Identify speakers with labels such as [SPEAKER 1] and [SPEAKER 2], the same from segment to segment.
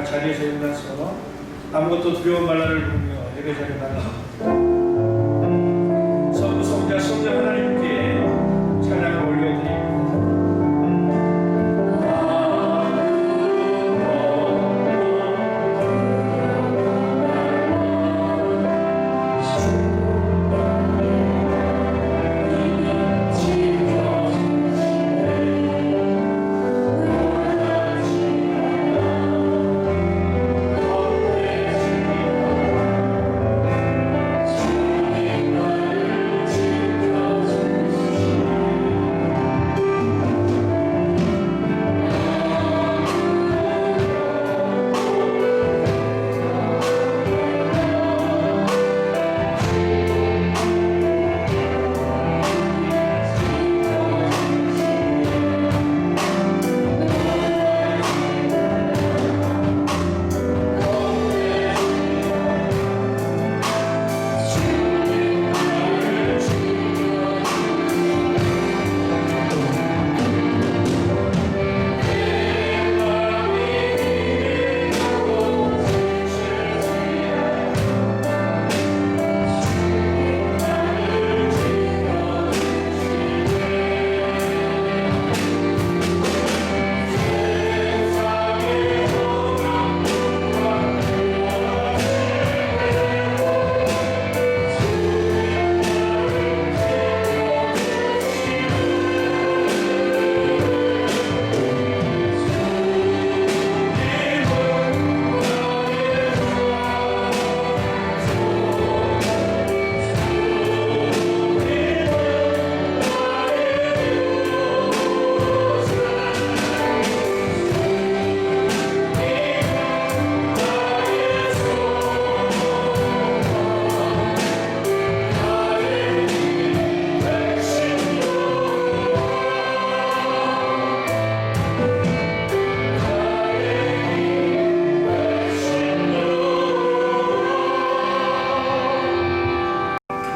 [SPEAKER 1] 자리에서 일어나서 아무것도 두려운 말라를 부르며 예배 자리에 나가 성부성자 성령 하나님께 찬양을 올려드립니다.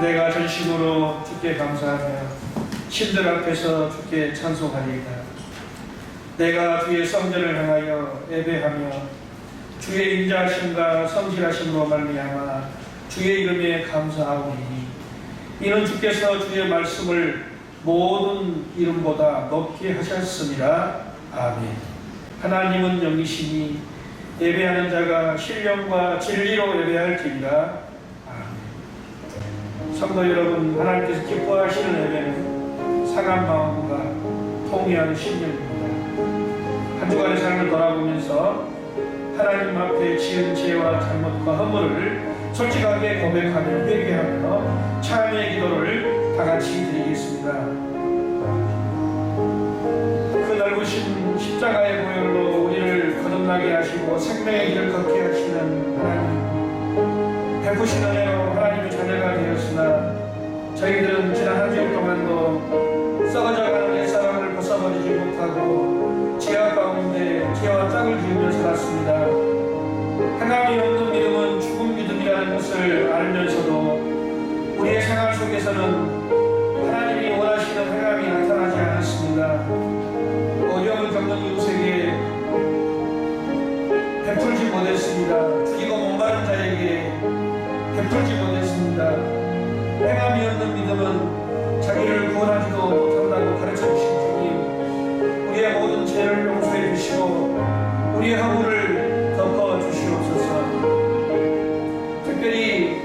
[SPEAKER 1] 내가 전심으로 주께 감사하며 신들 앞에서 주께 찬송하리이다. 내가 주의 성전을 향하여 예배하며 주의 인자하심과 성실하심으로 말미암아 주의 이름에 감사하오니 이는 주께서 주의 말씀을 모든 이름보다 높게 하셨습니다. 아멘. 하나님은 영이시니 예배하는 자가 신령과 진리로 예배할지니라. 성도 여러분, 하나님께서 기뻐하시는 예배는 상한 마음과 통회하는 심령입니다. 한 주간의 삶을 돌아보면서 하나님 앞에 지은 죄와 잘못과 허물을 솔직하게 고백하며 회개하며 참회의 기도를 다같이 드리겠습니다. 그 넓으신 십자가의 보혈로 우리를 거듭나게 하시고 생명의 길을 걷게 하시는 하나님, 베푸신 은혜로 하나님의 자녀가 되었으나 저희들은 지난 한 주일 동안도 썩어져가는 옛사람을 벗어버리지 못하고 죄악 가운데 죄와 짝을 지으며 살았습니다. 행함이 없는 믿음은 죽은 믿음이라는 것을 알면서도 우리의 생활 속에서는 하나님이 원하시는 행함이 나타나지 않았습니다. 어려움을 겪는 이웃에게 베풀지 못했습니다. 죽이고 목마른 자에게 베풀지 못했습니다. 행함이 없는 믿음은 자기를 구원하지도 못한다고 가르쳐주신 주님, 우리의 모든 죄를 용서해 주시고 우리의 허물을 덮어 주시옵소서. 특별히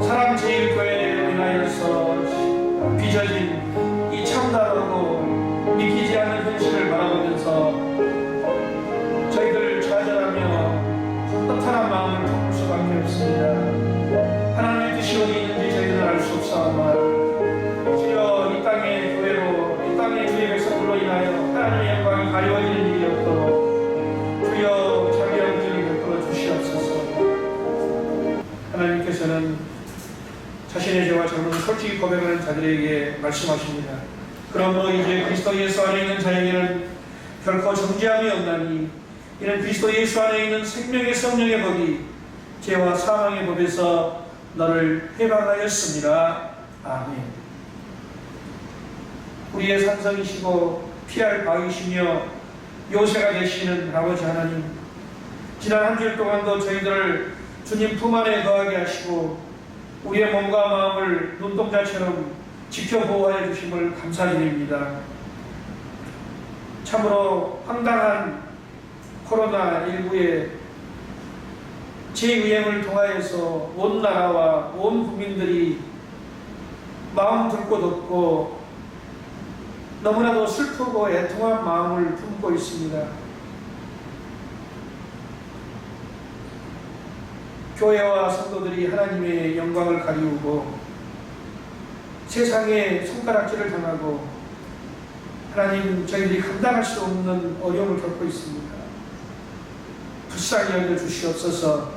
[SPEAKER 1] 사랑제일교회로 인하여서 빚어진 이 참담하고 믿기지 않는 현실을 바라보면서 저희들 좌절하며 떳떳한 마음을 품을 수밖에 없습니다. 하나님의 뜻이 어디 있는지 저희들은 알 수 없사오나 주여 이 땅의 교회로, 이 땅의 주의 백성들로 인하여 하나님의 영광이 가려워지는 일이 없도록 주여 자비한 은혜를 베풀어 주시옵소서. 하나님께서는 자신의 죄와 잘못을 솔직히 고백하는 자들에게 말씀하십니다. 그러므로 이제 그리스도 예수 안에 있는 자에게는 결코 정죄함이 없나니 이는 그리스도 예수 안에 있는 생명의 성령의 법이 죄와 사망의 법에서 너를 해방하였습니다. 아멘. 우리의 산성이시고 피할 바위시며 요새가 되시는 아버지 하나님, 지난 한 주일 동안도 저희들을 주님 품 안에 거하게 하시고 우리의 몸과 마음을 눈동자처럼 지켜보호해 주심을 감사드립니다. 참으로 황당한 코로나19의 재유행을 통하여서 온 나라와 온 국민들이 마음 둘 곳 없고 너무나도 슬프고 애통한 마음을 품고 있습니다. 교회와 성도들이 하나님의 영광을 가리우고 세상에 손가락질을 당하고 하나님, 저희들이 감당할 수 없는 어려움을 겪고 있습니다. 불쌍히 여겨 주시옵소서.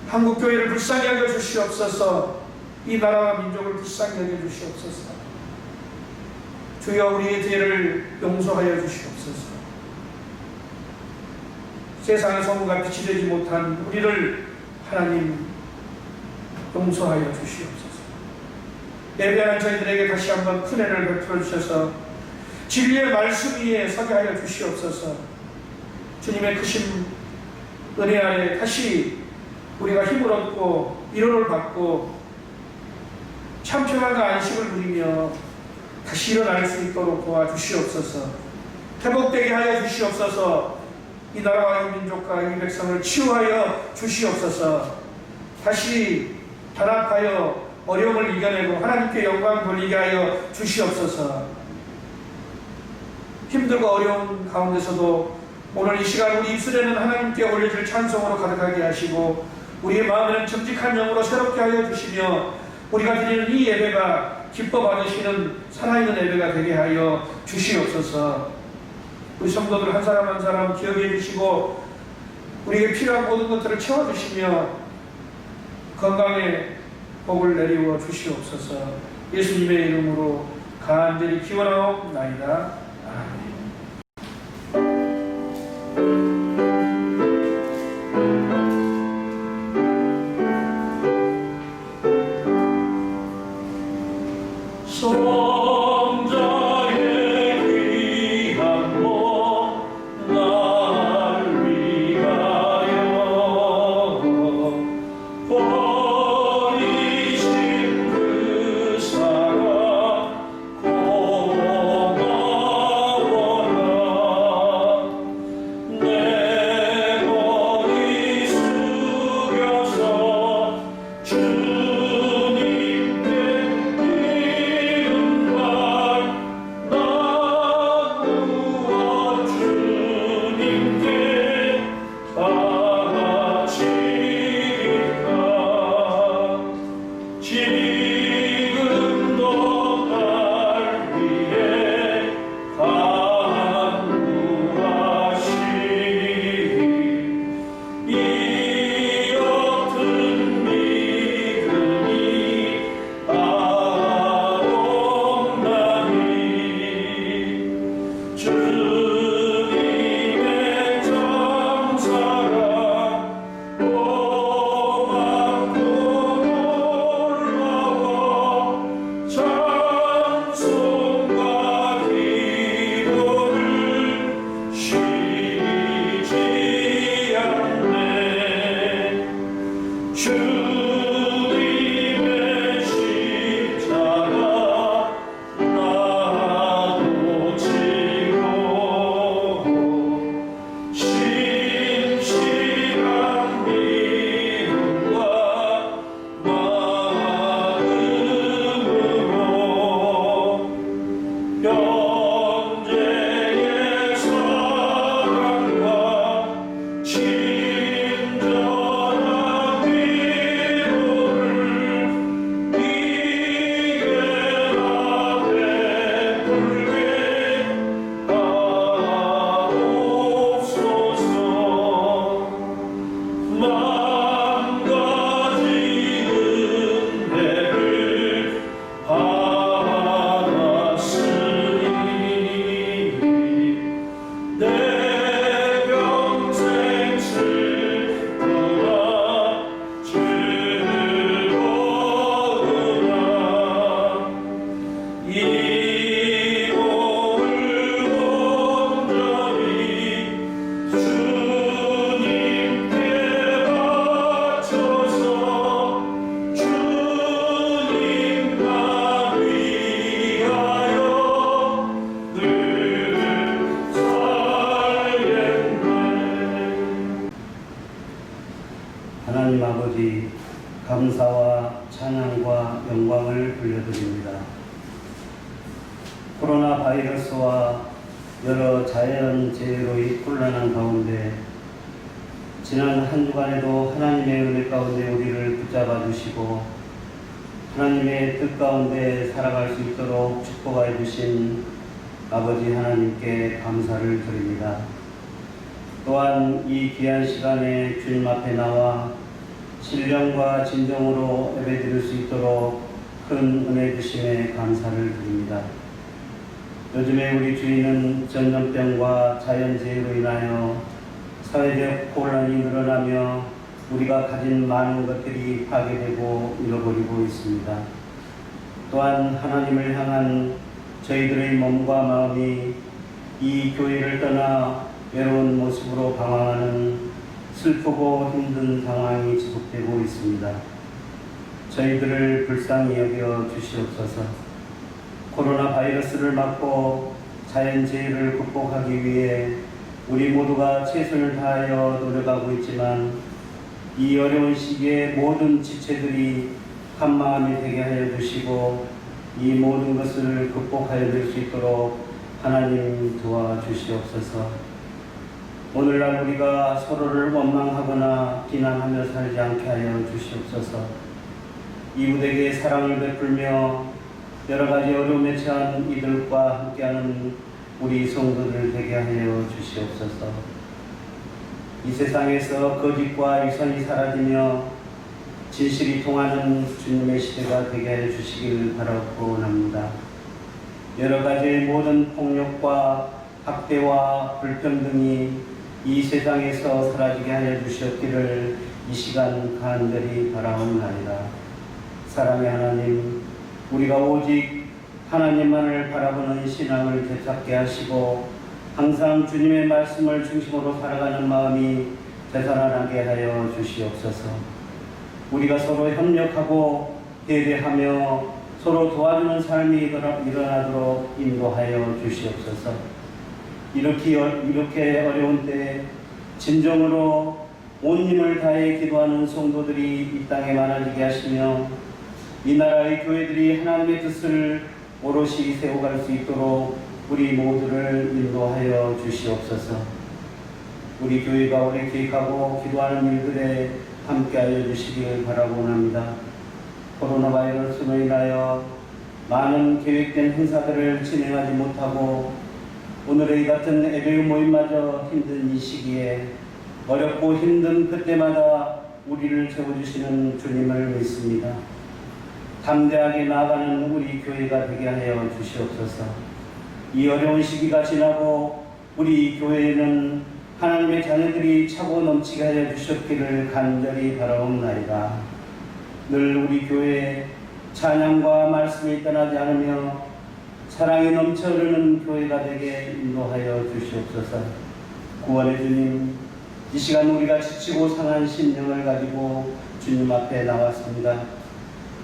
[SPEAKER 1] 한국교회를 불쌍히 여겨 주시옵소서. 이 나라와 민족을 불쌍히 여겨 주시옵소서. 주여, 우리의 죄를 용서하여 주시옵소서. 세상의 소문과 빛이 되지 못한 우리를 하나님 용서하여 주시옵소서. 예배하는 저희들에게 다시 한번 큰 은혜를 베풀어 주셔서 진리의 말씀 위에 서게 하여 주시옵소서. 주님의 크신 은혜 아래 다시 우리가 힘을 얻고 위로를 받고 참 평안과 안식을 누리며 다시 일어날 수 있도록 도와주시옵소서. 회복되게 하여 주시옵소서. 이 나라와 이 민족과 이 백성을 치유하여 주시옵소서. 다시 단합하여 어려움을 이겨내고 하나님께 영광 돌리게 하여 주시옵소서. 힘들고 어려운 가운데서도 오늘 이 시간 우리 입술에는 하나님께 올려질 찬송으로 가득하게 하시고 우리의 마음에는 정직한 영으로 새롭게 하여 주시며 우리가 드리는 이 예배가 기뻐 받으시는 살아있는 예배가 되게 하여 주시옵소서. 우리 성도들 한 사람 한 사람 기억해 주시고 우리에게 필요한 모든 것들을 채워주시며 건강에 복을 내리워 주시옵소서. 예수님의 이름으로 간절히 기원하옵나이다. 아멘.
[SPEAKER 2] 아버지, 감사와 찬양과 영광을 돌려드립니다. 코로나 바이러스와 여러 자연재해로의 혼란한 가운데 지난 한 주간에도 하나님의 은혜 가운데 우리를 붙잡아 주시고 하나님의 뜻 가운데 살아갈 수 있도록 축복하여 주신 아버지 하나님께 감사를 드립니다. 또한 이 귀한 시간에 주님 앞에 나와 신령과 진정으로 예배드릴 수 있도록 큰 은혜 주심에 감사를 드립니다. 요즘에 우리 주위는 전염병과 자연재해로 인하여 사회적 혼란이 늘어나며 우리가 가진 많은 것들이 파괴되고 잃어버리고 있습니다. 또한 하나님을 향한 저희들의 몸과 마음이 이 교회를 떠나 외로운 모습으로 방황하는 슬프고 힘든 상황이 지속되고 있습니다. 저희들을 불쌍히 여겨 주시옵소서. 코로나 바이러스를 막고 자연재해를 극복하기 위해 우리 모두가 최선을 다하여 노력하고 있지만 이 어려운 시기에 모든 지체들이 한마음이 되게 하여 주시고 이 모든 것을 극복하여 낼 수 있도록 하나님 도와주시옵소서. 오늘날 우리가 서로를 원망하거나 비난하며 살지 않게 하여 주시옵소서. 이웃에게 사랑을 베풀며 여러 가지 어려움에 처한 이들과 함께하는 우리 성도들 되게 하여 주시옵소서. 이 세상에서 거짓과 유선이 사라지며 진실이 통하는 주님의 시대가 되게 하여 주시길 바라고 합니다. 여러 가지의 모든 폭력과 학대와 불평등이 이 세상에서 사라지게 하여 주셨기를 이 시간 간절히 바라옵나이다. 사랑의 하나님, 우리가 오직 하나님만을 바라보는 신앙을 되찾게 하시고 항상 주님의 말씀을 중심으로 살아가는 마음이 되살아나게 하여 주시옵소서. 우리가 서로 협력하고 대대하며 서로 도와주는 삶이 일어나도록 인도하여 주시옵소서. 이렇게 어려운 때에 진정으로 온 힘을 다해 기도하는 성도들이 이 땅에 많아지게 하시며 이 나라의 교회들이 하나님의 뜻을 오롯이 세워갈 수 있도록 우리 모두를 인도하여 주시옵소서. 우리 교회가 오래 계획하고 기도하는 일들에 함께하여 주시길 바라고 합니다. 코로나 바이러스로 인하여 많은 계획된 행사들을 진행하지 못하고 오늘의 같은 예배 모임마저 힘든 이 시기에 어렵고 힘든 그때마다 우리를 세워주시는 주님을 믿습니다. 담대하게 나아가는 우리 교회가 되게 하여 주시옵소서. 이 어려운 시기가 지나고 우리 교회에는 하나님의 자녀들이 차고 넘치게 하여 주셨기를 간절히 바라옵나이다. 늘 우리 교회에 찬양과 말씀이 떠나지 않으며 사랑이 넘쳐 흐르는 교회가 되게 인도하여 주시옵소서. 구원의 주님, 이 시간 우리가 지치고 상한 심령을 가지고 주님 앞에 나왔습니다.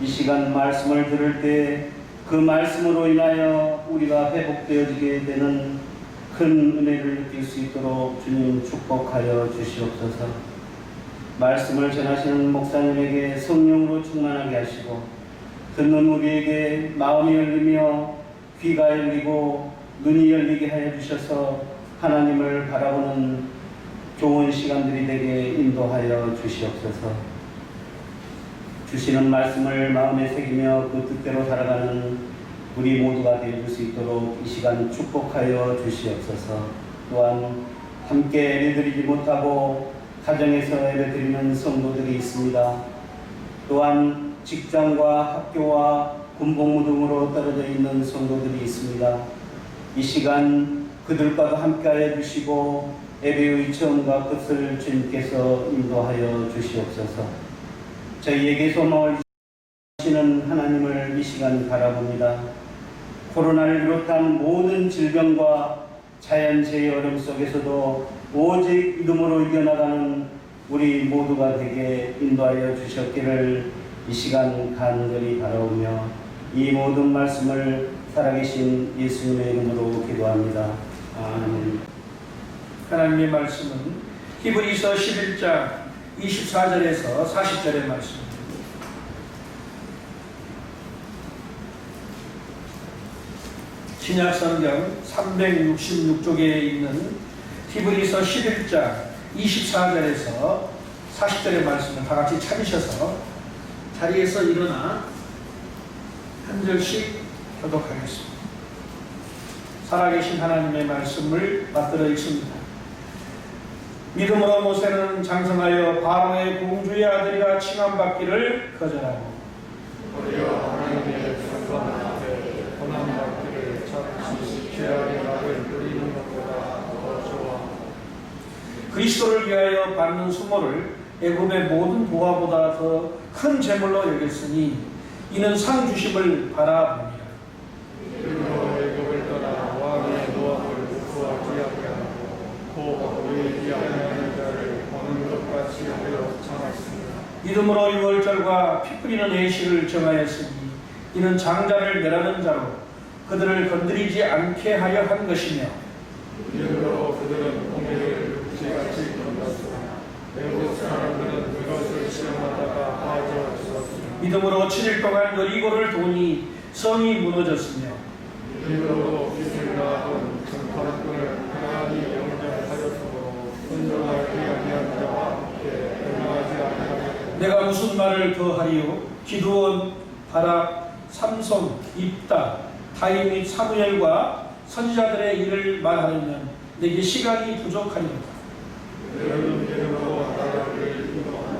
[SPEAKER 2] 이 시간 말씀을 들을 때 그 말씀으로 인하여 우리가 회복되어지게 되는 큰 은혜를 느낄 수 있도록 주님 축복하여 주시옵소서. 말씀을 전하시는 목사님에게 성령으로 충만하게 하시고 듣는 우리에게 마음이 열리며 귀가 열리고 눈이 열리게 하여 주셔서 하나님을 바라보는 좋은 시간들이 되게 인도하여 주시옵소서. 주시는 말씀을 마음에 새기며 그 뜻대로 살아가는 우리 모두가 되어줄 수 있도록 이 시간 축복하여 주시옵소서. 또한 함께 예배드리지 못하고 가정에서 예배드리는 성도들이 있습니다. 또한 직장과 학교와 군복무 등으로 떨어져 있는 성도들이 있습니다. 이 시간 그들과도 함께하여 주시고 예배의 처음과 끝을 주님께서 인도하여 주시옵소서. 저희에게 소망을 주시는 하나님을 이 시간 바라봅니다. 코로나를 비롯한 모든 질병과 자연재해 어려움 속에서도 오직 믿음으로 이겨나가는 우리 모두가 되게 인도하여 주셨기를 이 시간 간절히 바라오며 이 모든 말씀을 살아계신 예수님의 이름으로 기도합니다. 아멘.
[SPEAKER 1] 하나님의 말씀은 히브리서 11장 24절에서 40절의 말씀입니다. 신약성경 366쪽에 있는 히브리서 11장 24절에서 40절의 말씀을 다 같이 찾으셔서 자리에서 일어나 한 절씩 교독하겠습니다. 살아계신 하나님의 말씀을 받들어 읽습니다. 믿음으로 모세는 장성하여 바로의 공주의 아들이라 칭함받기를 거절하고
[SPEAKER 3] 우리가 하나님의 선한 앞에 고난받기를 자칫 죄악의 낙을 누리는 것보다 더 좋아하고
[SPEAKER 1] 그리스도를 위하여 받는 수모를 애굽의 모든 보화보다 더 큰 재물로 여겼으니 이는 상 주심을 바라봅니다.
[SPEAKER 3] 그리고 애굽을 떠나 왕의 노함을 구하기 하고 곧 우리 위하는 자를 보는 것 같이 하려 참았습니다.
[SPEAKER 1] 믿음으로 유월절과 피 뿌리는 예식을 정하였으니 이는 장자를 멸하는 자로 그들을 건드리지 않게 하려 한 것이며
[SPEAKER 3] 믿음으로 그들은 공의를 육지같이 건넜으나 애굽 사람들은 그것을 시험하다가 빠져있었으며
[SPEAKER 1] 믿음으로 7일 동안 여리고를 도니 성이 무너졌으며
[SPEAKER 3] 믿음으로 빚을 낳은 정탐꾼을 하나님이 영접하였으므로 순종할 이야기한 자와 함께 변화하지 아니하였고
[SPEAKER 1] 내가 무슨 말을 더하리요? 기드온, 바락, 삼손, 입다, 다윗 및 사무엘과 선지자들의 일을 말하려면 내게 시간이 부족하리로다.
[SPEAKER 3] 너희는 믿음으로 나라를 인도하며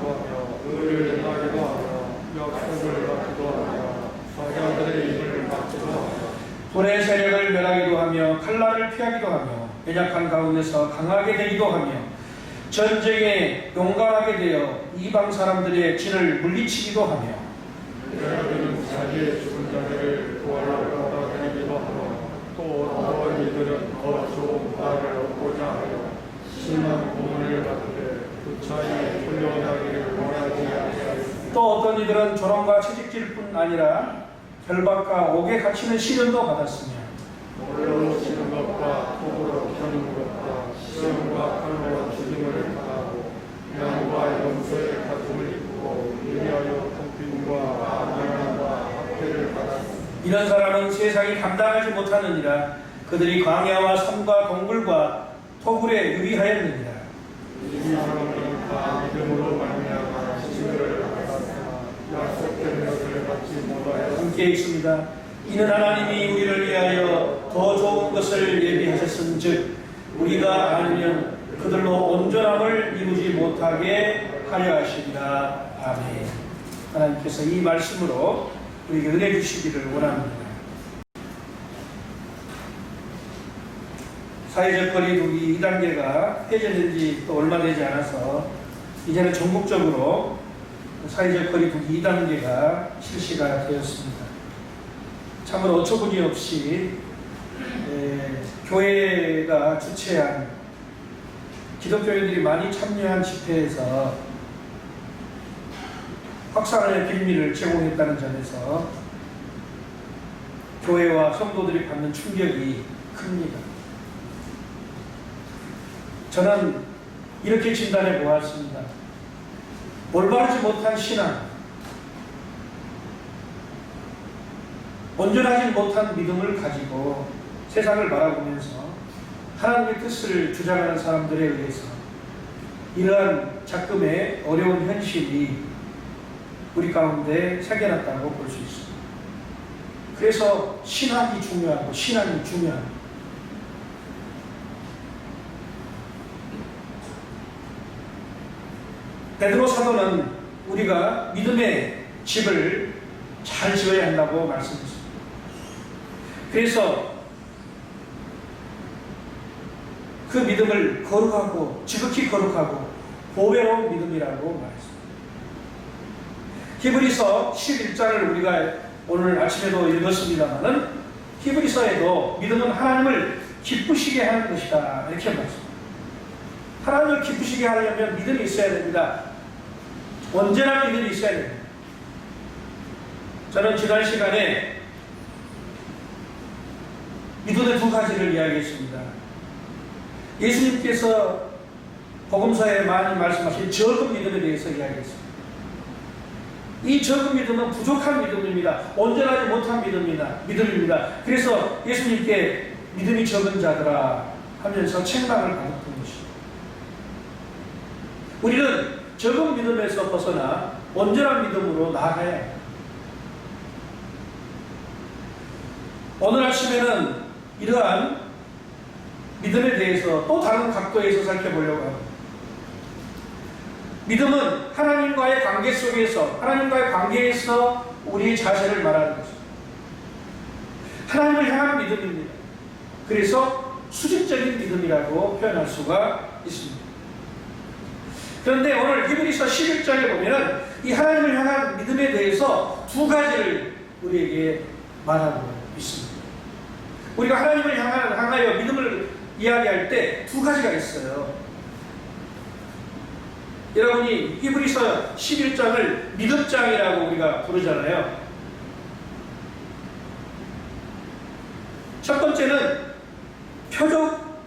[SPEAKER 3] 의를 행하기도 하며 약속을 받기도 하며 사자들의 일을 맡기도 하며
[SPEAKER 1] 불의 세력을 멸하기도 하며 칼날을 피하기도 하며 연약한 가운데서 강하게 되기도 하며 전쟁에 용감하게 되어 이방 사람들의 진을 물리치기도 하며
[SPEAKER 3] 너희는 자기의 죽은 자들을 구하러 받아들이기도 하며 또 어떤 이들은 더 좋은 말을 얻고자 하여 심한 고문을 받되 그 차에 풀려나기를 원하지 아니하였으며
[SPEAKER 1] 또 어떤 이들은 조롱과 채찍질뿐 아니라 결박과 옥에 갇히는 시련도 받았으며
[SPEAKER 3] 물로 치는 것과 톱으로 펴는 것과 시험과 칼로 죽임을 당하고 양과 염소의 가슴을 입고 위하여 통빈과 가난과 학대를 받았으며
[SPEAKER 1] 이런 사람은 세상이 감당하지 못하느니라 그들이 광야와 섬과 동굴과 토굴에 유리하였느니라.
[SPEAKER 3] 이 사람들은 다 믿음으로 말미암아 지혜를 받았으나 약속된 것을 받지 못하여
[SPEAKER 1] 함께 읽습니다. 이는 하나님이 우리를 위하여 더 좋은 것을 예비하셨은즉 우리가 아니면 그들로 온전함을 이루지 못하게 하려 하시리라. 아멘. 하나님께서 이 말씀으로 우리에게 은혜 주시기를 원합니다. 사회적 거리두기 2단계가 해제된 지 또 얼마 되지 않아서 이제는 전국적으로 사회적 거리두기 2단계가 실시가 되었습니다. 참으로 어처구니 없이 교회가 주최한 기독교인들이 많이 참여한 집회에서 확산의 빌미를 제공했다는 점에서 교회와 성도들이 받는 충격이 큽니다. 저는 이렇게 진단해 보았습니다. 올바르지 못한 신앙, 온전하지 못한 믿음을 가지고 세상을 바라보면서 하나님의 뜻을 주장하는 사람들에 의해서 이러한 작금의 어려운 현실이 우리 가운데 생겨났다고 볼 수 있습니다. 그래서 신학이 중요하고 신앙이 중요합니다. 베드로 사도는 우리가 믿음의 집을 잘 지어야 한다고 말씀했습니다. 그래서 그 믿음을 거룩하고 지극히 거룩하고 보배로운 믿음이라고 말했습니다. 히브리서 11장을 우리가 오늘 아침에도 읽었습니다마는 히브리서에도 믿음은 하나님을 기쁘시게 하는 것이다 이렇게 말했습니다. 하나님을 기쁘시게 하려면 믿음이 있어야 됩니다. 언제나 믿음이 있어야 됩니다. 저는 지난 시간에 믿음의 두 가지를 이야기했습니다. 예수님께서 복음서에 많이 말씀하신 적은 믿음에 대해서 이야기했습니다. 이 적은 믿음은 부족한 믿음입니다. 온전하지 못한 믿음입니다. 그래서 예수님께 믿음이 적은 자들아 하면서 책망을 받았던 것입니다. 우리는 적은 믿음에서 벗어나 온전한 믿음으로 나아가야 합니다. 오늘 아침에는 이러한 믿음에 대해서 또 다른 각도에서 살펴보려고 합니다. 믿음은 하나님과의 관계 속에서, 하나님과의 관계에서 우리의 자세를 말하는 것입니다. 하나님을 향한 믿음입니다. 그래서 수직적인 믿음이라고 표현할 수가 있습니다. 그런데 오늘 히브리서 11장에 보면은 이 하나님을 향한 믿음에 대해서 두 가지를 우리에게 말하고 있습니다. 우리가 하나님을 향하여 믿음을 이야기할 때 두 가지가 있어요. 여러분이 히브리서 11장을 믿음장이라고 우리가 부르잖아요. 첫 번째는 표적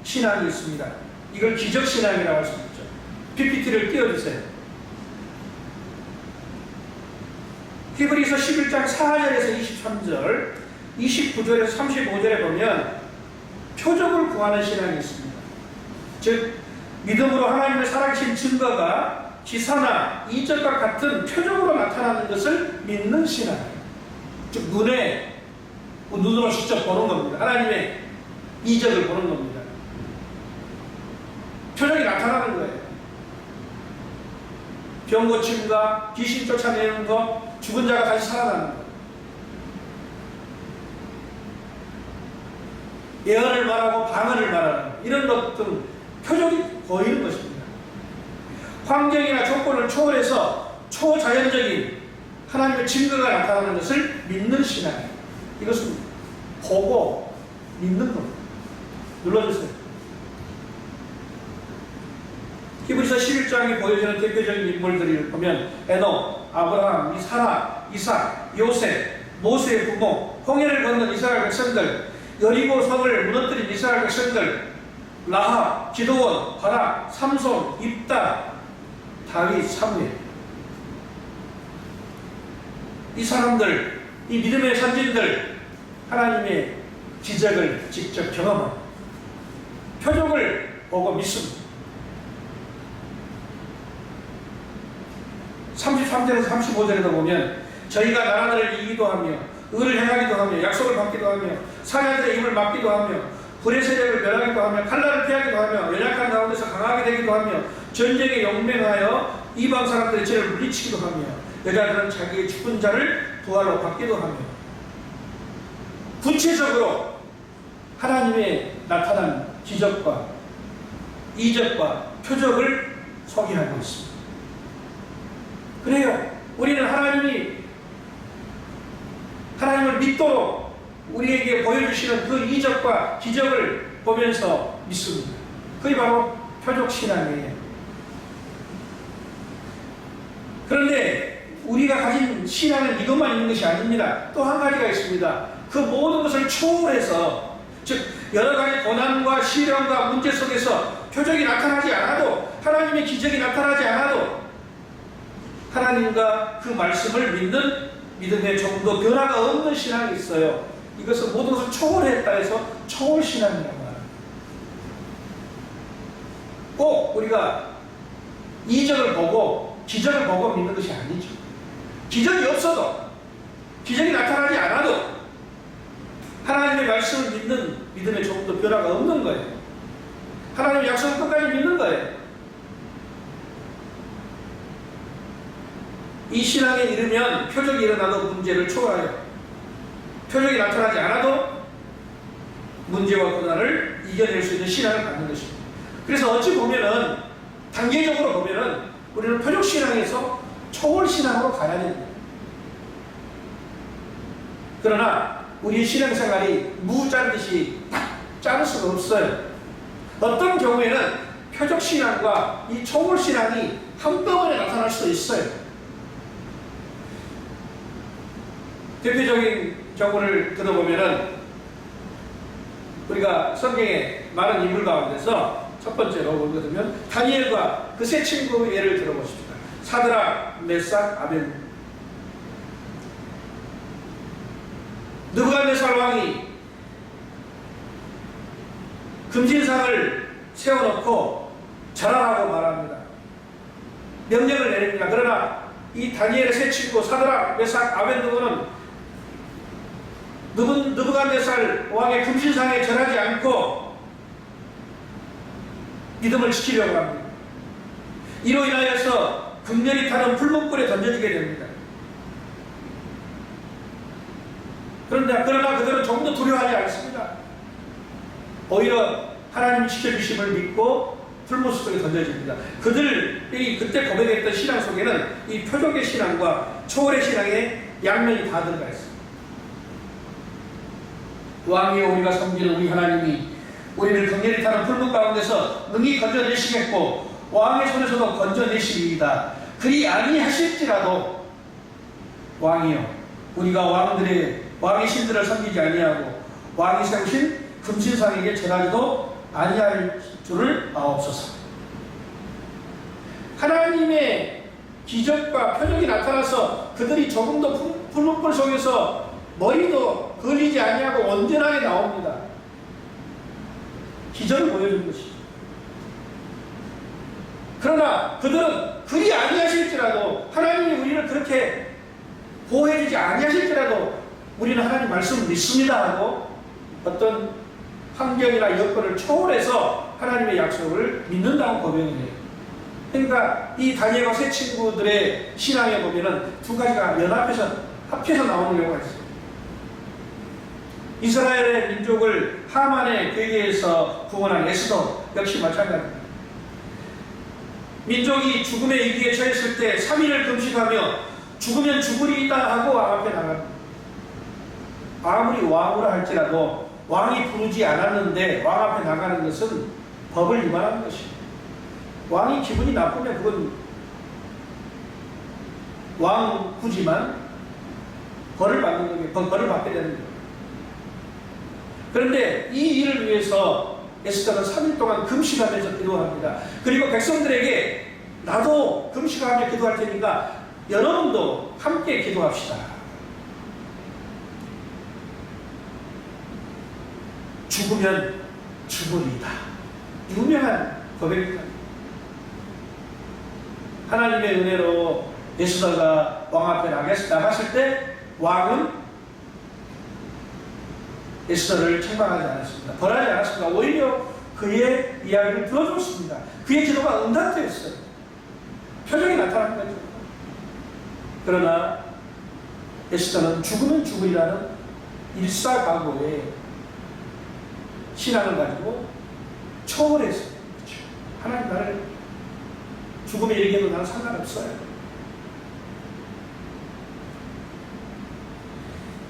[SPEAKER 1] 신앙이 있습니다. 이걸 기적 신앙이라고 할 수 있죠. PPT를 띄워주세요. 히브리서 11장 4절에서 23절, 29절에서 35절에 보면 표적을 구하는 신앙이 있습니다. 즉 믿음으로 하나님의 살아계신 증거가 기사나 이적과 같은 표적으로 나타나는 것을 믿는 신앙. 즉 눈으로 직접 보는 겁니다. 하나님의 이적을 보는 겁니다. 표적이 나타나는 거예요. 병 고침과 귀신 쫓아내는 것, 죽은 자가 다시 살아나는 것. 예언을 말하고 방언을 말하는 이런 것들은 표적이 보이는 것입니다. 환경이나 조건을 초월해서 초자연적인 하나님의 증거가 나타나는 것을 믿는 신앙이에요. 이것은 보고 믿는 겁니다. 눌러주세요. 히브리서 11장에 보여지는 대표적인 인물들을 보면 에녹, 아브라함, 사라, 이삭, 요셉, 모세의 부모, 홍해를 건넌 이스라엘 백성들, 여리고 성을 무너뜨린 이스라엘 백성들, 라합, 기드온, 바락, 삼손, 입다, 다윗, 사무엘. 이 사람들, 이 믿음의 선진들, 하나님의 기적을 직접 경험한 표적을 보고 믿습니다. 33절에서 35절에도 보면 저희가 나라들을 이기도 하며 의를 행하기도 하며 약속을 받기도 하며 사자들의 입을 막기도 하며 불의 세력을 멸하기도 하며 칼날을 피하기도 하며 연약한 가운데서 강하게 되기도 하며 전쟁에 용맹하여 이방 사람들의 죄를 물리치기도 하며 여자들은 자기의 죽은 자를 부활로 받기도 하며 구체적으로 하나님의 나타난 기적과 이적과 표적을 소개하고 있습니다. 그래요. 우리는 하나님을 믿도록 우리에게 보여주시는 그 이적과 기적을 보면서 믿습니다. 그게 바로 표적신앙이에요. 그런데 우리가 가진 신앙은 이것만 있는 것이 아닙니다. 또 한 가지가 있습니다. 그 모든 것을 초월해서, 즉 여러 가지 고난과 시련과 문제 속에서 표적이 나타나지 않아도, 하나님의 기적이 나타나지 않아도 하나님과 그 말씀을 믿는 믿음에 조금 더 변화가 없는 신앙이 있어요. 이것은 모든 것을 초월했다 해서 초월신앙이라고 합니다. 꼭 우리가 이적을 보고 기적을 보고 믿는 것이 아니죠. 기적이 없어도, 기적이 나타나지 않아도 하나님의 말씀을 믿는 믿음에 조금 더 변화가 없는 거예요. 하나님의 약속을 끝까지 믿는 거예요. 이 신앙에 이르면 표적이 일어나도 문제를 초월하여, 표적이 나타나지 않아도 문제와 고난을 이겨낼 수 있는 신앙을 갖는 것입니다. 그래서 어찌 보면은, 단계적으로 보면은 우리는 표적신앙에서 초월신앙으로 가야 됩니다. 그러나 우리의 신앙생활이 무 자르듯이 딱 자를 수가 없어요. 어떤 경우에는 표적신앙과 이 초월신앙이 한꺼번에 나타날 수도 있어요. 대표적인 경우를 들어보면은 우리가 성경의 많은 인물 가운데서 첫 번째로 보거든요. 다니엘과 그 세 친구 예를 들어보십시다. 사드락, 메삭, 아벤. 느부갓네살 왕이 금신상을 세워놓고 절하라고 말합니다. 명령을 내립니다. 그러나 이 다니엘의 세 친구 사드락, 메삭, 아벤느고는 느부갓네살 왕의 금신상에 절하지 않고 믿음을 지키려고 합니다. 이로 인하여서 극렬히 타는 불목불에 던져지게 됩니다. 그러나 그들은 조금도 두려워하지 않습니다. 오히려 하나님이 지켜주심을 믿고 불못 속에 던져집니다. 그들이 그때 고백했던 신앙 속에는 이 표적의 신앙과 초월의 신앙의 양면이 다 들어가 있습니다. 왕이여 우리가 섬기는 우리 하나님이 우리를 극렬히 타는 불목 가운데서 능히 건져내시겠고 왕의 손에서도 건져내시리이다. 그리 아니하실지라도 왕이여 우리가 왕의 신들을 섬기지 아니하고 왕이 세우신 금신상에게 절하지도 아니할 줄을 아옵소서. 하나님의 기적과 표적이 나타나서 그들이 조금 더 불목불 속에서 머리도 걸리지 아니하고 온전하게 나옵니다. 기적을 보여준 것이죠. 그러나 그들은 그리 아니하실지라도 하나님이 우리를 그렇게 보호해주지 아니하실지라도 우리는 하나님 말씀을 믿습니다 하고 어떤 환경이나 여건을 초월해서 하나님의 약속을 믿는다고 고백을 해요. 그러니까 이 다니엘과 세 친구들의 신앙에 보면은 두 가지가 합해서 나오는 경우가 있어요. 이스라엘의 민족을 하만의 괴계에서 구원한 에스더 역시 마찬가지입니다. 민족이 죽음의 위기에 처했을 때 3일을 금식하며 죽으면 죽으리이다 하고 왕 앞에 나갑니다. 아무리 왕으로 할지라도 왕이 부르지 않았는데 왕 앞에 나가는 것은 법을 위반하는 것입니다. 왕이 기분이 나쁘면 그건 왕후지만 벌을 받게 되는 거예요. 그런데 이 일을 위해서 에스더는 3일 동안 금식하면서 기도합니다. 그리고 백성들에게 나도 금식하며 기도할 테니까 여러분도 함께 기도합시다. 죽으면 죽으리이다. 유명한 고백입니다. 하나님의 은혜로 에스더가 왕 앞에 나갔을 때 왕은 에스더를 책망하지 않았습니다. 벌하지 않았습니다. 오히려 그의 이야기를 들어줬습니다. 그의 기도가 응답되었어요. 표정이 나타난 거죠. 그러나 에스더는 죽으면 죽으리라는 일사각오의 신앙을 가지고 초월했어요. 그렇죠. 하나님 나를 죽음에 이르게도 나는 상관없어요.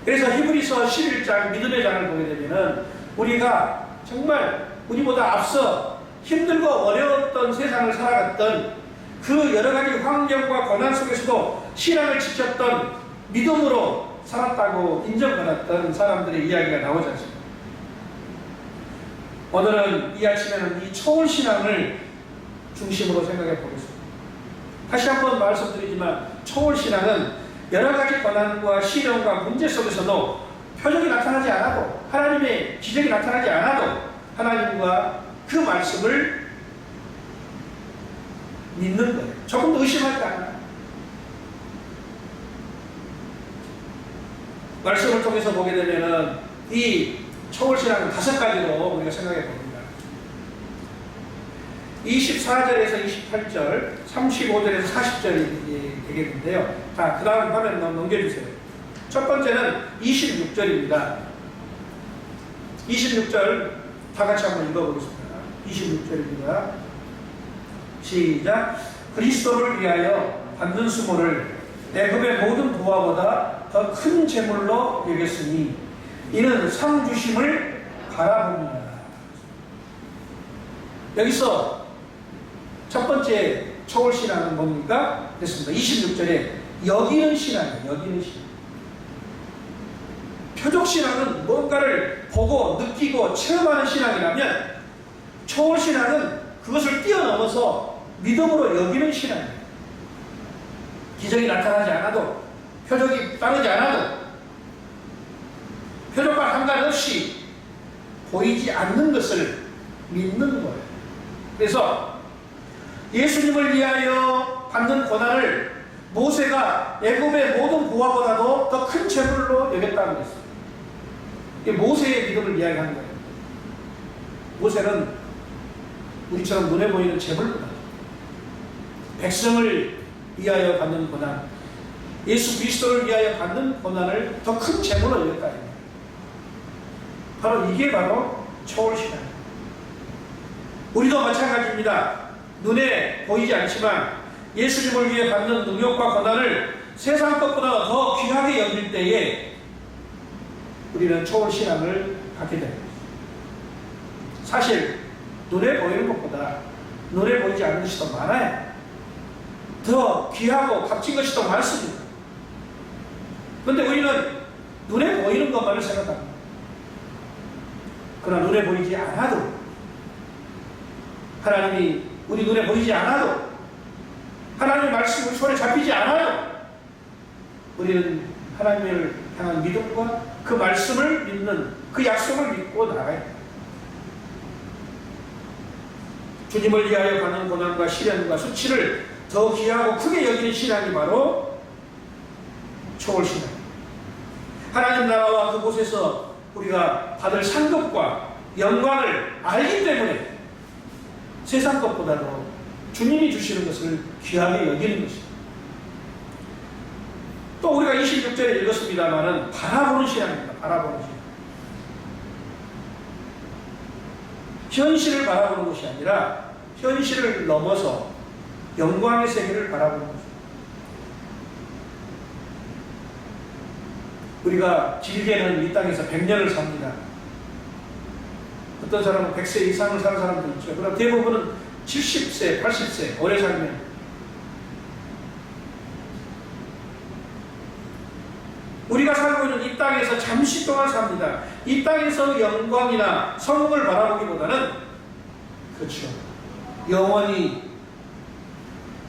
[SPEAKER 1] 그래서 히브리서 11장 믿음의 장을 보게 되면은 우리가 정말 우리보다 앞서 힘들고 어려웠던 세상을 살아갔던 그 여러 가지 환경과 고난 속에서도 신앙을 지켰던 믿음으로 살았다고 인정받았던 사람들의 이야기가 나오지 않습니까? 오늘은 이 아침에는 이 초월신앙을 중심으로 생각해 보겠습니다. 다시 한번 말씀드리지만 초월신앙은 여러 가지 고난과 시련과 문제 속에서도 표적이 나타나지 않아도 하나님의 기적이 나타나지 않아도 하나님과 그 말씀을 믿는 거예요. 조금도 의심하지 않아요. 말씀을 통해서 보게 되면은 이 초월신앙은 5가지로 우리가 생각해 봅니다. 24절에서 28절, 35절에서 40절이 되겠는데요. 자, 그 다음 화면 넘겨주세요. 첫 번째는 26절입니다. 26절 다 같이 한번 읽어보겠습니다. 26절입니다. 시작. 그리스도를 위하여 받는 수모를 애굽의 모든 부하보다 더 큰 재물로 여겼으니 이는 상 주심을 바라봅니다. 여기서 첫 번째 초월신앙은 뭡니까? 됐습니다. 26절에 여기는 신앙이에요. 여기는 신앙. 표적신앙은 뭔가를 보고 느끼고 체험하는 신앙이라면 초월신앙은 그것을 뛰어넘어서 믿음으로 여기는 신앙이에요. 기적이 나타나지 않아도, 표적이 따르지 않아도, 표적과 상관없이 보이지 않는 것을 믿는 거예요. 그래서 예수님을 위하여 받는 고난을 모세가 애굽의 모든 부하보다도 더 큰 재물로 여겼다고 했어요. 이게 모세의 믿음을 이야기하는 거예요. 모세는 우리처럼 눈에 보이는 재물보다 백성을 위하여 받는 고난, 예수 그리스도를 위하여 받는 고난을 더 큰 재물로 여겼다. 바로 이게 바로 초월신앙입니다. 우리도 마찬가지입니다. 눈에 보이지 않지만 예수님을 위해 받는 능력과 고난을 세상 것보다 더 귀하게 여길 때에 우리는 초월신앙을 갖게 됩니다. 사실 눈에 보이는 것보다 눈에 보이지 않는 것이 더 많아요. 더 귀하고 값진 것이 더 많습니다. 그런데 우리는 눈에 보이는 것만을 생각합니다. 그러나 눈에 보이지 않아도, 하나님이 우리 눈에 보이지 않아도, 하나님의 말씀이 손에 잡히지 않아도 우리는 하나님을 향한 믿음과 그 말씀을 믿는 그 약속을 믿고 나가야 합니다. 주님을 위하여 받는 고난과 시련과 수치를 더 귀하고 크게 여기는 신앙이 바로 초월신앙. 하나님 나라와 그곳에서 우리가 받을 상급과 영광을 알기 때문에 세상 것보다도 주님이 주시는 것을 귀하게 여기는 것입니다. 또 우리가 26절에 읽었습니다만은 바라보는 신앙입니다. 바라보는 신앙. 현실을 바라보는 것이 아니라 현실을 넘어서 영광의 세계를 바라보는 것입니다. 우리가 길게는 이 땅에서 100년을 삽니다. 어떤 사람은 100세 이상을 사는 사람도 있죠. 그러나 대부분은 70세, 80세 오래 살면 우리가 살고 있는 이 땅에서 잠시 동안 삽니다. 이 땅에서 영광이나 성공을 바라보기보다는 그렇죠. 영원히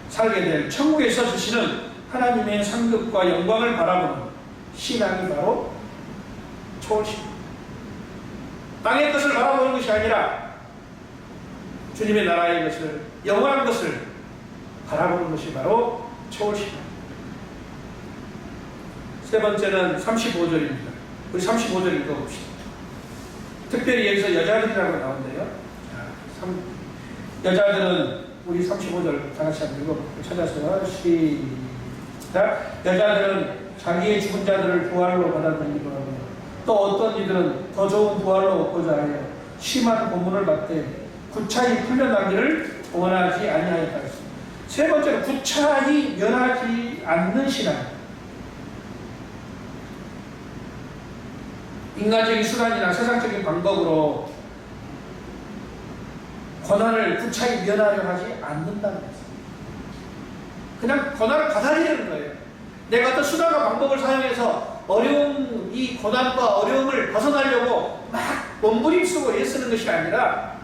[SPEAKER 1] 살게 될 천국에서 주시는 하나님의 상급과 영광을 바라보는 신앙이 바로 초월신앙. 땅의 것을 바라보는 것이 아니라 주님의 나라의 것을, 영원한 것을 바라보는 것이 바로 초월신앙. 세 번째는 35절입니다. 우리 35절 읽어봅시다. 특별히 여기서 여자들이라고 나오는데요. 여자들은 우리 35절 다 같이 한번 읽어볼게요. 찾아서요. 시작. 여자들은 자기의 죽은 자들을 부활로 받아들이기도 하며 또 어떤 이들은 더 좋은 부활로 얻고자 하여 심한 고문을 받되 구차히 풀려나기를 원하지 아니하였다 했습니다. 세 번째는 구차히 면하지 않는 신앙. 인간적인 수단이나 세상적인 방법으로 고난을 구차히 면하려 하지 않는다는 것입니다. 그냥 고난을 받아들이는 거예요. 내가 어떤 수단과 방법을 사용해서 어려운 이 고난과 어려움을 벗어나려고 막 몸부림쓰고 애쓰는 것이 아니라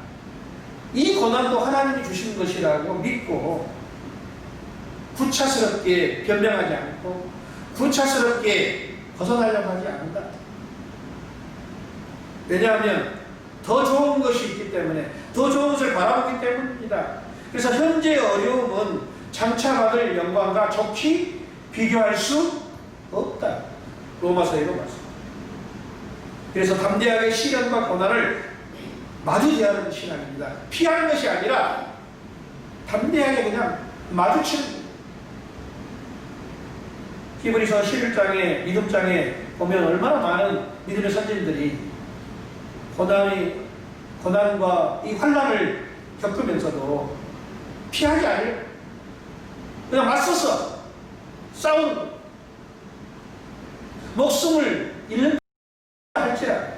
[SPEAKER 1] 이 고난도 하나님이 주신 것이라고 믿고 구차스럽게 변명하지 않고 구차스럽게 벗어나려고 하지 않는다. 왜냐하면 더 좋은 것이 있기 때문에, 더 좋은 것을 바라보기 때문입니다. 그래서 현재의 어려움은 장차 받을 영광과 좋게 비교할 수 없다. 로마서에도 말씀합니다. 그래서 담대하게 시련과 고난을 마주 대하는 신앙입니다. 피하는 것이 아니라 담대하게 그냥 마주치는 거예요. 히브리서 11장에 믿음장에 보면 얼마나 많은 믿음의 선진들이 고난과 이 환난을 겪으면서도 피하지 않아요. 그냥 맞서서 싸우는 거예요. 목숨을 잃는 할지라도.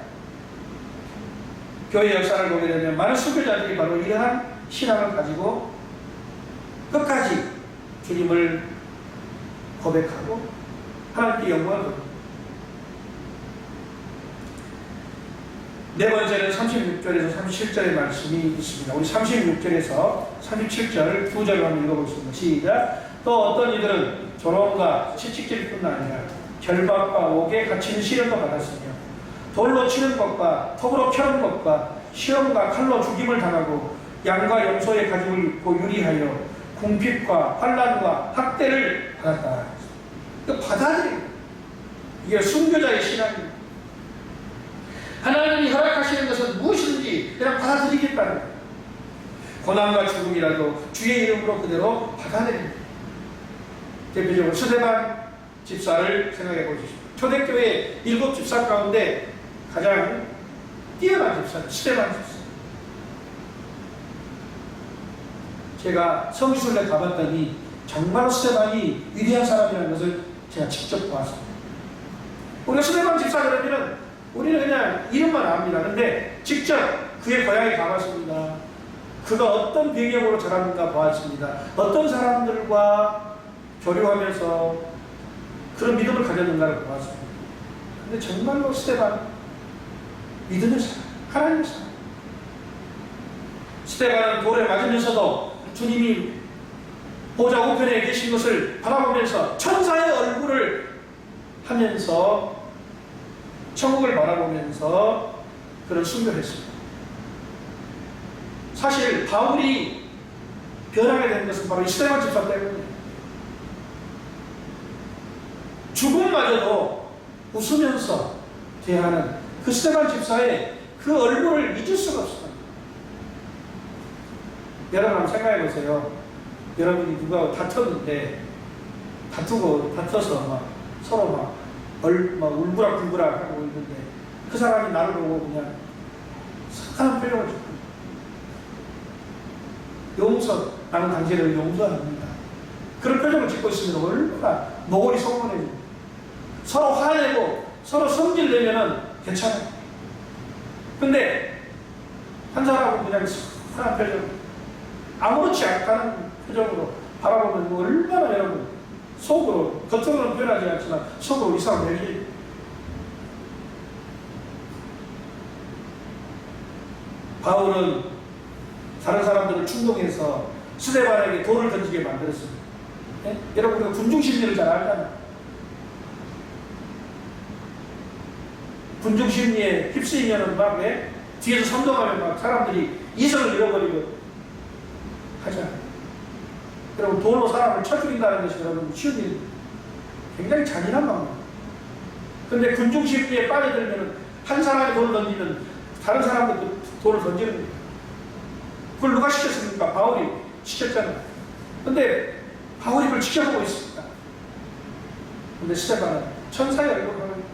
[SPEAKER 1] 교회 역사를 보게 되면 많은 수교자들이 바로 이러한 신앙을 가지고 끝까지 주님을 고백하고 하나님께 영광을 돌립니다. 네 번째는 36절에서 37절의 말씀이 있습니다. 우리 36절에서 37절 두 절을 한번 읽어보겠습니다. 시작. 또 어떤 이들은 조롱과 채찍질뿐 아니라 결박과 옥에 갇히는 시련도 받았으며 돌로 치는 것과 톱으로 펴는 것과 시험과 칼로 죽임을 당하고 양과 염소의 가죽을 입고 유리하여 궁핍과 환난과 학대를 받았다. 이거 받아들입니다. 이게 순교자의 신앙입니다. 하나님이 허락하시는 것은 무엇인지 그냥 받아들이겠다는 거예요. 고난과 죽음이라도 주의 이름으로 그대로 받아들입니다. 대표적으로 스데반 집사를 생각해 보십시오. 초대교회 7 집사 가운데 가장 뛰어난 집사는 스데반 집사. 제가 성지순례 가봤더니 정말 스데반이 위대한 사람이라는 것을 제가 직접 보았습니다. 우리가 스데반 집사 그러면은 우리는 그냥 이름만 압니다. 근데 직접 그의 고향에 가봤습니다. 그가 어떤 배경으로 자랐는가 보았습니다. 어떤 사람들과 교류하면서 그런 믿음을 가졌는가를 보았습니다. 근데 정말로 스데반 믿음의 사람, 하나님의 사람. 스데반은 돌에 맞으면서도 주님이 보좌 우편에 계신 것을 바라보면서 천사의 얼굴을 하면서 천국을 바라보면서 그런 순교를 했습니다. 사실 바울이 변하게 된 것은 바로 이 스데반 집사 때문이에요. 죽음마저도 웃으면서 대하는 그 스데반 집사의 그 얼굴을 잊을 수가 없습니다. 여러분 한번 생각해 보세요. 여러분이 누가 다퉜는데 다퉈서 막 서로 막 울부락불부락 하고 있는데 그 사람이 나를 보고 그냥 착한 표정을 짓고 용서, 나는 당신을 용서합니다. 그런 표정을 짓고 있으면 얼마나 노골이 서운해지고 서로 화내고 서로 성질내면은 괜찮아요. 근데 한 사람은 그냥 착한 표정, 아무렇지 않다는 표정으로 바라보면 얼마나 여러분 속으로, 겉으로는 표현하지 않지만 속으로 이 사람 내리. 바울은 다른 사람들을 충동해서 스데반에게 돌을 던지게 만들었습니다. 네? 여러분 우리가 군중심리를 잘 알잖아요. 군중심리에 휩쓰이면은 막 뒤에서 선동하면 막 사람들이 이성을 잃어버리고 하잖아요. 여러분 돌로 사람을 쳐 죽인다는 것이 여러분 쉬운 일, 굉장히 잔인한 방법입니다. 그런데 군중심리에 빠져들면 한 사람이 돌을 던지면 다른 사람도 그 돌을 던지는 거예요. 그걸 누가 시켰습니까? 바울이 시켰잖아요. 근데 바울이 그걸 지켜보고 있습니다. 근데 스데반은 천사의 얼굴을 하는 거예요.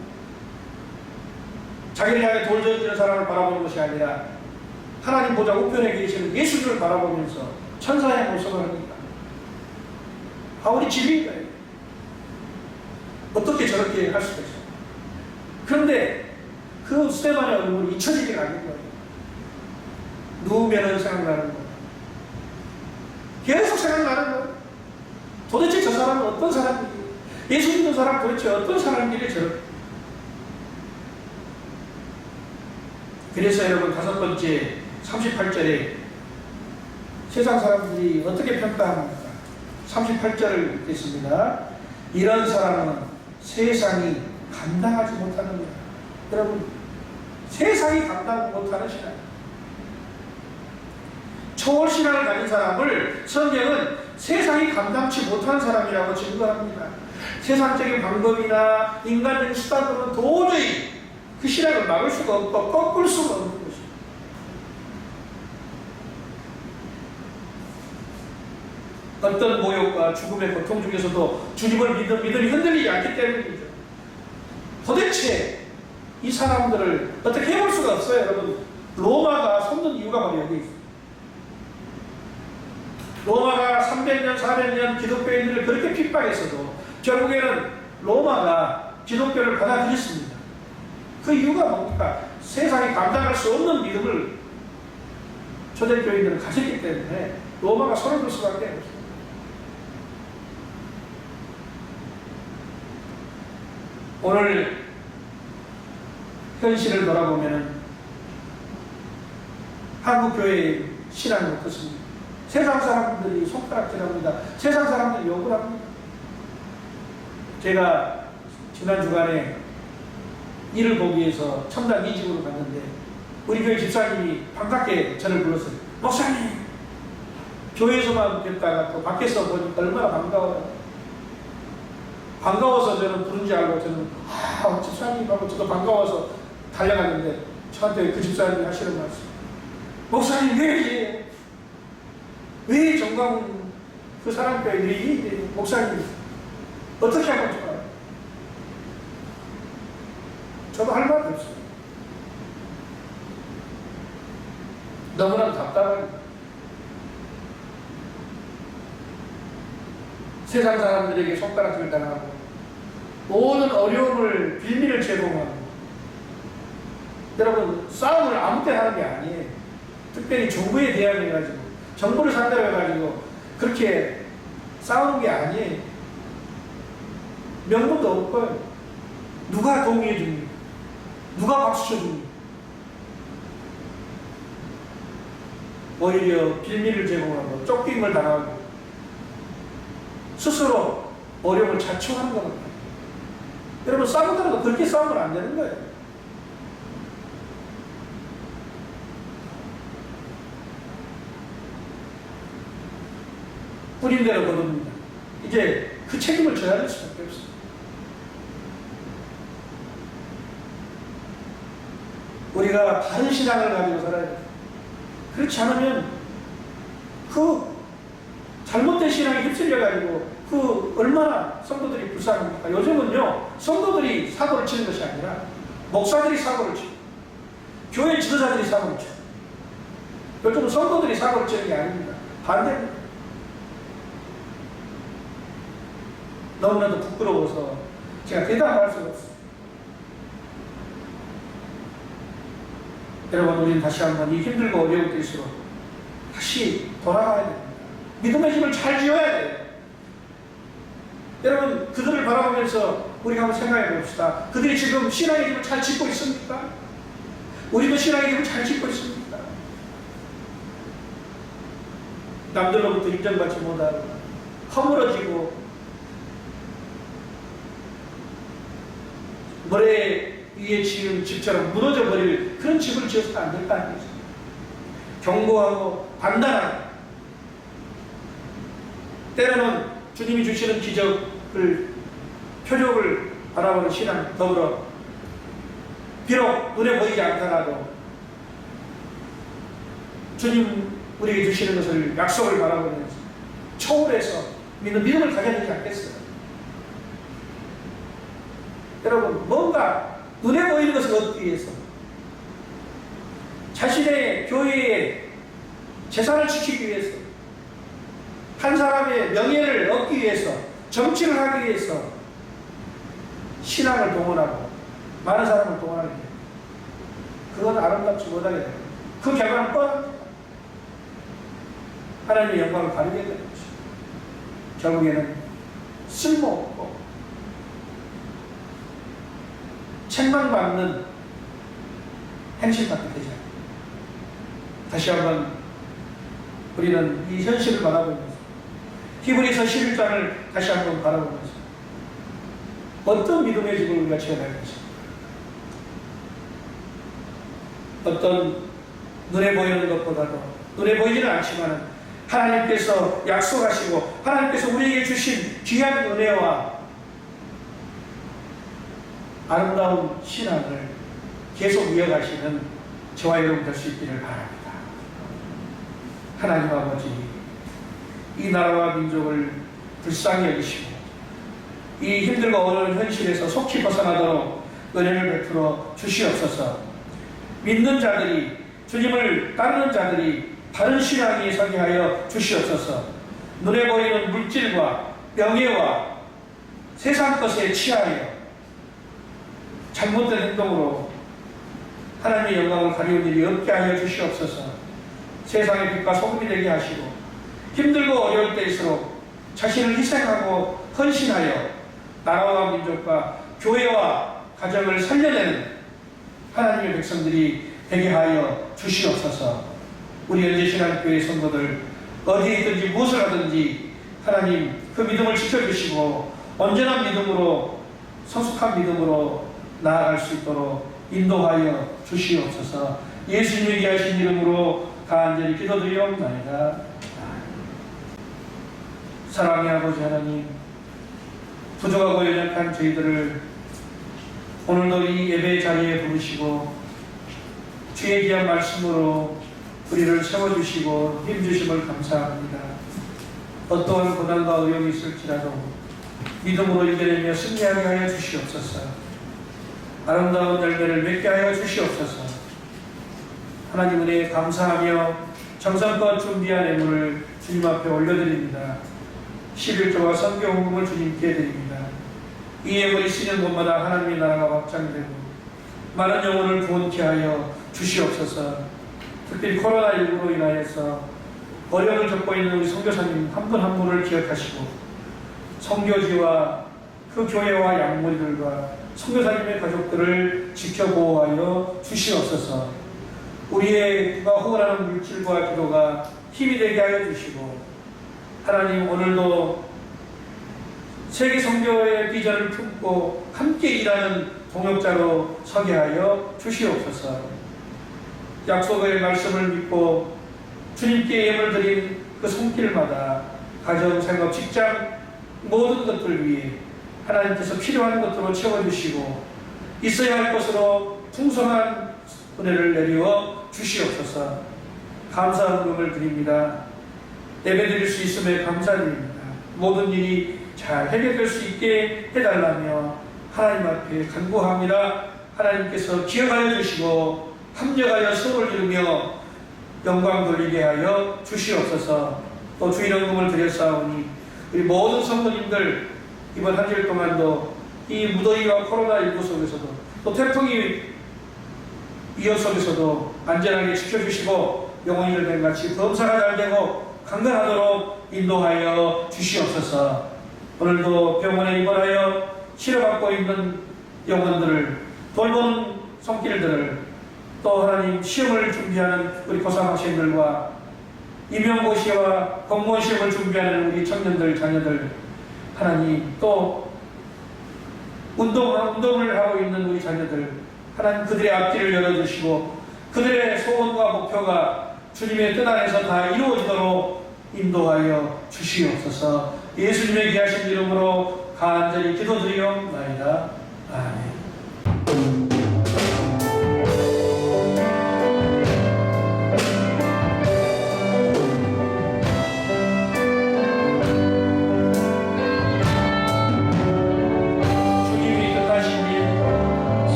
[SPEAKER 1] 자기를 향해 돌 던지는 사람을 바라보는 것이 아니라 하나님 보좌 우편에 계시는 예수님을 바라보면서 천사의 모습을 합니다. 바울이 지휘인 거예요. 어떻게 저렇게 할 수가 있어요? 그런데 그 스데반의 얼굴이 잊혀지지가 않는 거예요. 누우면은 생각나는 거예요. 계속 생각나는 거예요. 도대체 저 사람은 어떤 사람이지? 예수 믿는 사람 도대체 어떤 사람인지 저렇게. 그래서 여러분 5번째 38절에 세상 사람들이 어떻게 평가합니까? 38절을 읽겠습니다. 이런 사람은 세상이 감당하지 못하는 거예요. 여러분 세상이 감당 못하는 신앙. 초월신앙을 가진 사람을 성경은 세상이 감당치 못하는 사람이라고 증거합니다. 세상적인 방법이나 인간적인 수단으로는 도저히 그 신앙을 막을 수가 없고 꺾을 수가 없는 것입니다. 어떤 모욕과 죽음의 고통 중에서도 주님을 믿는 믿음이 흔들리지 않기 때문이죠. 도대체 이 사람들을 어떻게 해볼 수가 없어요. 여러분 로마가 솟는 이유가 바로 여기 있어요. 로마가 300년 400년 기독교인들을 그렇게 핍박했어도 결국에는 로마가 기독교를 받아들였습니다. 그 이유가 뭡니까? 세상이 감당할 수 없는 믿음을 초대교인들은 가졌기 때문에 로마가 손을 들 수밖에 없습니다. 오늘 현실을 돌아보면 한국교회의 신앙은 어떻습니까? 세상 사람들이 손가락질합니다. 세상 사람들이 욕을 합니다. 제가 지난 주간에 일을 보기 위해서 첨단 이직으로 갔는데 우리 교회 집사님이 반갑게 저를 불렀어요. 목사님! 교회에서만 뵙다가 또 밖에서 보니까 얼마나 반가워요. 반가워서 저는 부른지 알고 저는 집사님 하고 저도 반가워서 달려갔는데 저한테 그 집사님이 하시는 말씀. 목사님 왜 정광훈 그 사람께 왜 이래? 목사님 어떻게 하면 좋아요? 저도 할 말이 없어요. 너무나 답답합니다. 세상 사람들에게 손가락질 당하고 모든 어려움을 빌미를 제공하고 여러분 싸움을 아무 때 하는 게 아니에요. 특별히 정부에 대항해가지고 정부를 상대로 해가지고 그렇게 싸우는 게 아니에요. 명분도 없고요. 누가 동의해 줍니까? 누가 박수 쳐줍니까? 오히려 빌미를 제공하고 쫓김을 당하고 스스로 어려움을 자초하는 겁니다. 여러분 싸우더라도 그렇게 싸우면 안 되는 거예요. 뿌린 대로 거둡니다. 이제 그 책임을 져야 될 수밖에 없어요. 우리가 바른 신앙을 가지고 살아야 돼요. 그렇지 않으면 그 잘못된 신앙에 휩쓸려가지고 그 얼마나 성도들이 불쌍합니까? 요즘은요 성도들이 사고를 치는 것이 아니라 목사들이 사고를 치고 교회 지도자들이 사고를 치고 요즘은 성도들이 사고를 치는 게 아닙니다. 반대입니다. 너무나도 부끄러워서 제가 대답할 수가 없어요. 여러분 우리는 다시 한번 이 힘들고 어려울 때일수록 다시 돌아가야 됩니다. 믿음의 힘을 잘 지어야 돼요. 여러분 그들을 바라보면서 우리가 한번 생각해 봅시다. 그들이 지금 신앙의 힘을 잘 짓고 있습니까? 우리도 신앙의 힘을 잘 짓고 있습니까? 남들로부터 인정받지 못하고 허물어지고 모래 위에 지은 집처럼 무너져 버릴 그런 집을 지어서는 안 될 거 아니겠습니까? 견고하고 단단하게 때로는 주님이 주시는 기적을 표적을 바라보는 신앙 더불어 비록 눈에 보이지 않더라도 주님 우리에게 주시는 것을 약속을 바라보면서 초월해서 믿음을 가져야 되지 않겠어요? 여러분 뭔가 눈에 보이는 것을 얻기 위해서 자신의 교회의 재산을 지키기 위해서 한 사람의 명예를 얻기 위해서 정치를 하기 위해서 신앙을 동원하고 많은 사람을 동원하게 됩니다. 그건 아름답지 못하게 됩니다. 그 결과는 뻔합니다. 하나님의 영광을 가리게 되는 것이죠. 결국에는 쓸모없고 책망받는 행실밖에 되지 않습니다. 다시 한번 우리는 이 현실을 바라보면서 히브리서 11장을 다시 한번 바라보면서 어떤 믿음의 집을 우리가 지어갈 것인가, 어떤 눈에 보이는 것보다도 눈에 보이지는 않지만 하나님께서 약속하시고 하나님께서 우리에게 주신 귀한 은혜와 아름다운 신앙을 계속 이어가시는 저와 여러분 될 수 있기를 바랍니다. 하나님 아버지, 이 나라와 민족을 불쌍히 여기시고 이 힘들고 어려운 현실에서 속히 벗어나도록 은혜를 베풀어 주시옵소서. 믿는 자들이, 주님을 따르는 자들이 바른 신앙에 서게 하여 주시옵소서. 눈에 보이는 물질과 명예와 세상 것에 취하여 잘못된 행동으로 하나님의 영광을 가리운 일이 없게 하여 주시옵소서. 세상의 빛과 소금이 되게 하시고 힘들고 어려울 때일수록 자신을 희생하고 헌신하여 나라와 민족과 교회와 가정을 살려내는 하나님의 백성들이 되게 하여 주시옵소서. 우리 연재신앙교회 성도들 어디에 있든지 무엇을 하든지 하나님 그 믿음을 지켜주시고 온전한 믿음으로 성숙한 믿음으로 나아갈 수 있도록 인도하여 주시옵소서. 예수님이 귀하신 이름으로 간절히 기도드리옵나이다. 사랑의 아버지 하나님, 부족하고 연약한 저희들을 오늘도 이 예배 자리에 부르시고 주의 귀한 말씀으로 우리를 세워주시고 힘주심을 감사합니다. 어떠한 고난과 어려움이 있을지라도 믿음으로 이겨내며 승리하게 하여 주시옵소서. 아름다운 열매를 맺게 하여 주시옵소서. 하나님 은혜에 감사하며 정성껏 준비한 예물을 주님 앞에 올려드립니다. 11조와 선교 헌금을 주님께 드립니다. 이 예물이 쓰는 곳마다 하나님의 나라가 확장되고 많은 영혼을 구원케 하여 주시옵소서. 특별히 코로나19로 인하여서 어려움을 겪고 있는 우리 선교사님 한 분 한 분을 기억하시고 선교지와 그 교회와 양모들과 선교사님의 가족들을 지켜보호하여 주시옵소서. 우리의 누가 호흡하는 물질과 기도가 힘이 되게 하여 주시고 하나님 오늘도 세계 선교의 비전을 품고 함께 일하는 동역자로 서게 하여 주시옵소서. 약속의 말씀을 믿고 주님께 예물 드린 그 손길마다 가정, 생업, 직장 모든 것들 위해 하나님께서 필요한 것들로 채워주시고 있어야 할 것으로 풍성한 은혜를 내리워 주시옵소서. 감사한 금을 드립니다. 예배드릴 수 있음에 감사드립니다. 모든 일이 잘 해결될 수 있게 해달라며 하나님 앞에 간구합니다. 하나님께서 기억하여 주시고 합력하여 서로를 이루며 영광 돌리게 하여 주시옵소서. 또 주일헌금을 드렸사오니 우리 모든 성도님들 이번 한 주일 동안도 이 무더위와 코로나19 속에서도 또 태풍이 위협 속에서도 안전하게 지켜주시고 영혼이 열매 같이 범사가 잘 되고 강건하도록 인도하여 주시옵소서. 오늘도 병원에 입원하여 치료받고 있는 영혼들을 돌보는 손길들을 또 하나님 시험을 준비하는 우리 고3 학생들과 임용고시와 공무원 시험을 준비하는 우리 청년들, 자녀들 하나님 또 운동을 하고 있는 우리 자녀들 하나님 그들의 앞길을 열어주시고 그들의 소원과 목표가 주님의 뜻 안에서 다 이루어지도록 인도하여 주시옵소서. 예수님의 귀하신 이름으로 간절히 기도드리옵나이다. 아멘.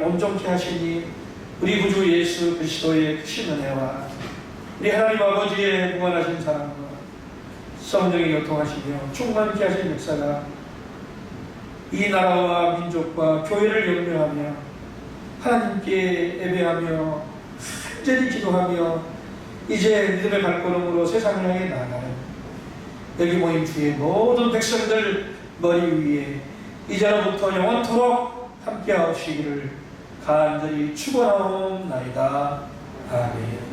[SPEAKER 1] 온전케 하시니 우리 구주 예수 그리스도의 크신 은혜와 우리 하나님 아버지의 무한하신 사랑과 성령의 교통하시며 충만케 하신 역사가 이 나라와 민족과 교회를 연명하며 하나님께 예배하며 간절히 기도하며 이제 믿음의 발걸음으로 세상을 향해 나아가는 여기 모인 주의 모든 백성들 머리 위에 이제로부터 영원토록 함께하시기를 간절히 축원하옵나이다. 아멘.